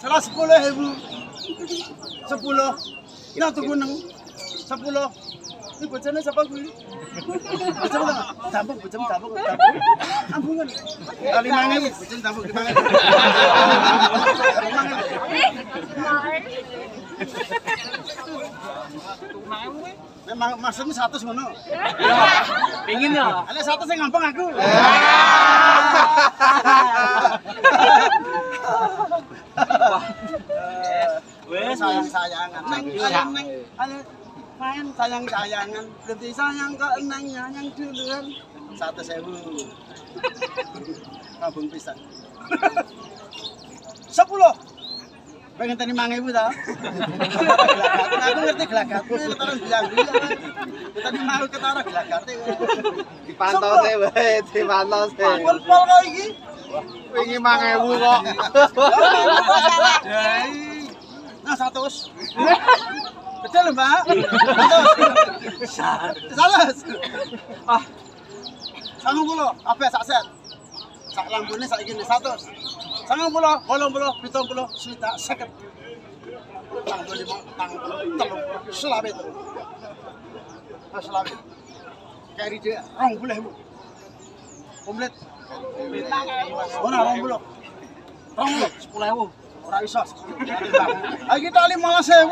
salah 10.000. 10. Ina tuku nang 10. Ini bojone sapa kuwi? Bojone ta? Dampuk bojone dampuk. Ambungan. Kali 5.000 bojone dampuk 5.000. Memang maksudnya 100 ngono. Pengin ya. Ada 100 sing ngampung aku. Wes sayang-sayangan neng main sayang-sayangan berarti sayang kok neng nyayang duluan 100.000 ngabung pisan 10 pengen tadi 5.000 ta aku ngerti gelagatmu terus bilang tadi mau ketara gelagate Dipantau sih, weh, dipantau sih. pol kok iki Wingi 5.000 kok. Nah 100. Betul Mbak. 100. Ah. 90 apa sak set. Sak lambune saiki 100. 90, 80, 70, swidak 50. Tang 25, tang 30, selawe terus. Ah selawe. Kari dia 20.000. Komplit. Ora 20. 10.000. Ora iso. Ha iki tak 15.000.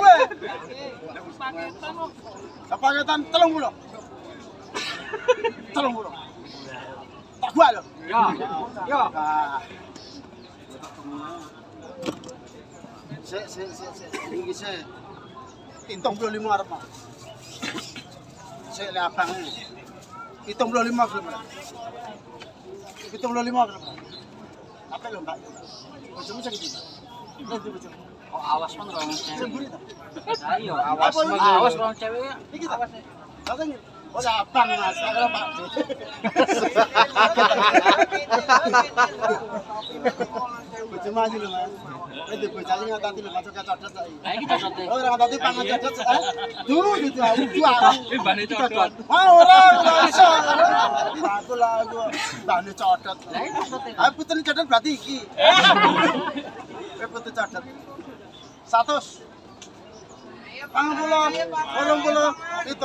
Paketan 30. 30. Tak gua lho. Ya. Ya. Sik. Iki sik. 75 arep. Sik le abang. 75 kilo. 75 kilo. Apa lho Mbak? Bojomu sing ndi? Nanti bojomu. Oh, awas man orang cewek. Semburi ta? Ayo, awas orang cewek. Iki ta? Katanya oh abang Mas, kalau Pak. Bojomu aja lho Mas. Itu bocahnya ngatati lho masuk ke codot saiki. Lah iki cocok. Oh ora ngatati pangan codot. Dulu gitu aku. Bane cocok. Wah ora iso. Aku lah aku bane codot. Lah iki cocok. Ah puter codot berarti iki. Puter codot. 100. 50, 80, 70,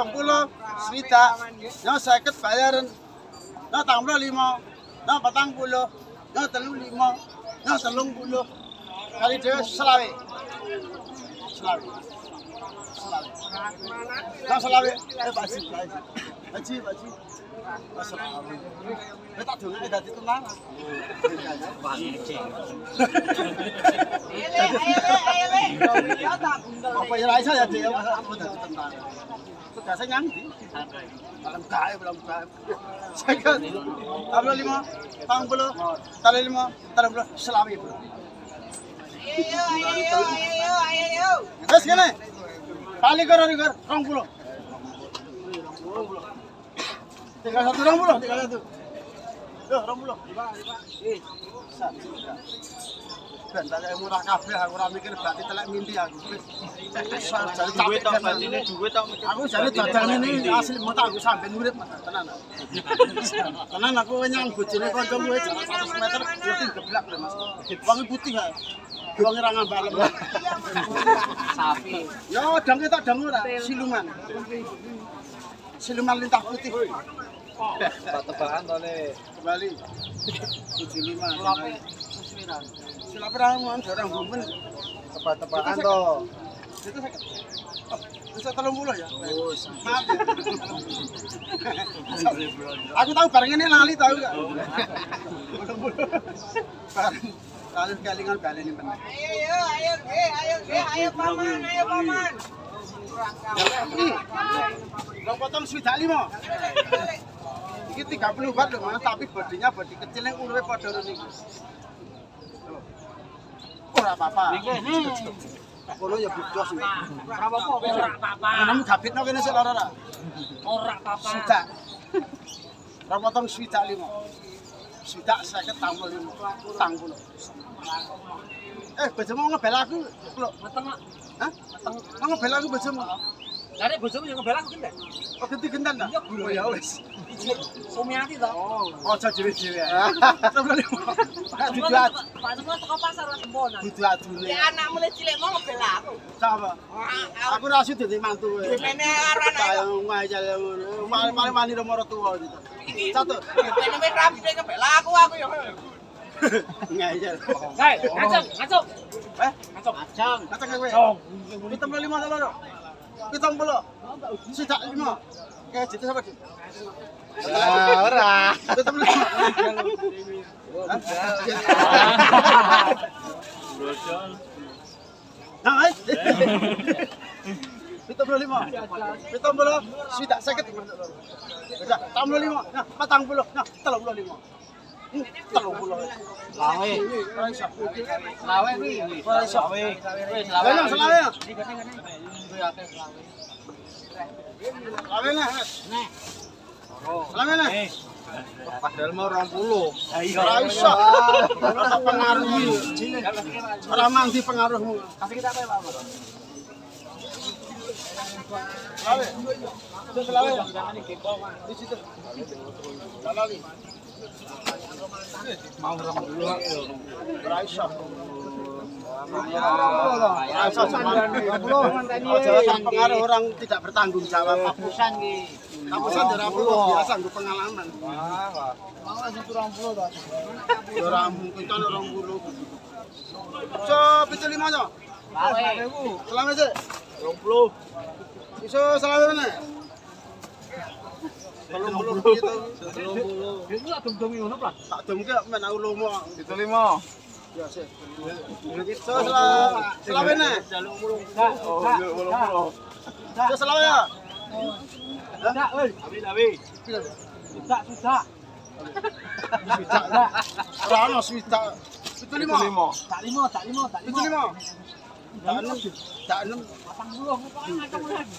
swidak. Nah 50 bayaran. Nah 85, nah 40, nah 35, nah 30. Kali dhewe selawe. Nah selawe. Baji. Assalamualaikum. Wis tak dongane dadi tenang. Apa ya iso ya Dik, apa dadi tenang. Tegase nyang ndi? Alam gawe belum gawe. Sakit. Ablo 5, 40, 35, selawe. Ayo. Wes kene. Kali karo 20. 31. Yo 20. Ben tak murah kabeh aku ora mikir berarti telek mimpi aku. Wis jare duit tok batine duit tok. Aku jare dadal ngene asli mau tak aku sampean urip tenan. Tenan aku nyang bojone kancamu wis 100 meter ngerti geblak lho Mas. Wong putih ha. Wong ora ngambalem. Sapi. Yo dang ketok dang ora siluman. Siluman lintah putih. Tebakan to le. Kembali 75. Silapra mon orang bumen. Tebak-tebakan to. Itu sakit. Oh, bisa 30 ya? Wis. Maaf ya. Aku tahu barang ini lali tahu enggak? Barang lalu kelingan baleni meneh. Ayo paman. Rong potong swidak 5. Iki 30 watt lho Mas, tapi bodinya bodi kecil yang uruwe padha ngono iki. Ora apa-apa. Kono ya budos iki. Ora apa-apa. Anakmu gabitno kene sik lara ora? Ora apa-apa. Swidak. Rong potong swidak 5. Swidak 50 tanggul. Bojomu ngebel aku, lho. Meteng. Hah? Ngebel aku bojomu. Lah nek bojomu yo ngebel aku gendek. Oh, ganti gentan ta? Oh ya wis. Sumiati to. Ojo dhewe-dhewe ae. Diduat. Pak Semua teko pasar wis semponan. Diduat-duat. Ya anakmu le cilik mau ngebel aku. Sapa? Aku ra sida dadi mantu kowe. Dipene karo anak. Kayak ngajal ngono. Mari wani ro marang tuwa gitu. Satu. Dipene wis rapi ngebel aku yo. Ngajal. Hei, ngacung, ngacung. Eh, Ngacung. Ngacung. kata kowe. Cong. 75 ta loro? 70. Sidak 5. Kayak jitu sapa, Dik? Ora. 75. Nah, ayo. 75. 70. Sidak 50. Bisa 65. Nah, 40. Nah, 35. 30. Lawe. Ora iso. Lawe kuwi. Ora iso. Wis Lah, selawe. Kuwi akeh lawe. Selawe nah. Nek. Selawe nah. Padahal mau 20. Ora iso. Ora pengaruh iki. Ora mang dipengaruhmu. Kasih kita apa ya, Pak? Selawe. Selawe. Di situ. Dalali. Mau 20. Ora iso. Pengaruh orang tidak bertanggung jawab. Kapusan ki. Kapusan ora perlu biasa nggo pengalaman. Wah. Mau sing 20 to. Ora mungkin kan 20. So 75 to. Lawe. Selawe sik. 20. Iso selawe meneh. 30 gitu. 30. Itu tak dum-dumi ngono, Plat. Tak demke men aku lomo. 75. Ya sik. So selawe meneh. So selawe ya. Sudah, woi. Sudah, sudah. Swidak. Ora ono swidak. 75. Tak limo, tak limo, tak limo. 75. Tak 6. Tak 6. 80 ngacung lagi.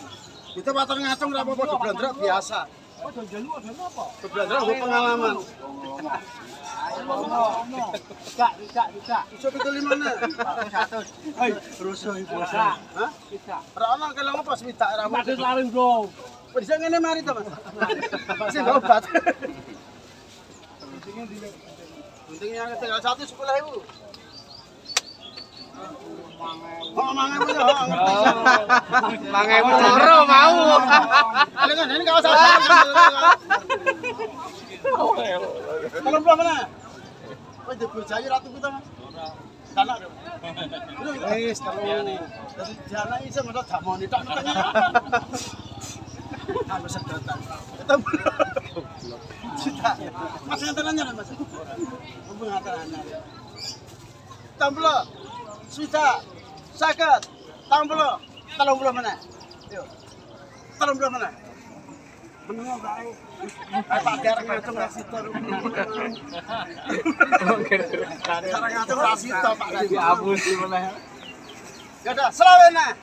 Itu pater ngacung ora apa-apa diblondrok biasa. Oh, jalu apa? Diblondrok nggo pengalaman. Tidak, tidak, tidak. Iso 75 ne. 100. Hei, rusuh ibu. Hah? Tidak. Ora ono kelong apa swidak ora apa. Padahal laring dong. Bisa ngene mari to, Mas. Sing obat. Pentingnya tinggal 1 10.000. Oh, mangan ya, ngerti. Mangewu loro mau. Alengan ini kawasan. Kalau belum mana? Wis dibojahi ratu kita, Mas. Danak. Wis terus. Dadi jana iso ngono damoni tok ketemu. Aku sedotan. Ketemu. Cita. Mas nganterannya Mas. Mumpung nganterannya. Tamplo. Sudah. Sakit. Tamplo. 30 meneh. Yo. 30 meneh. Meneng bae. Pak Der ngacung ra sito. Cara ngacung ra sito Pak. Dihapus meneh. Ya udah, selawe nah.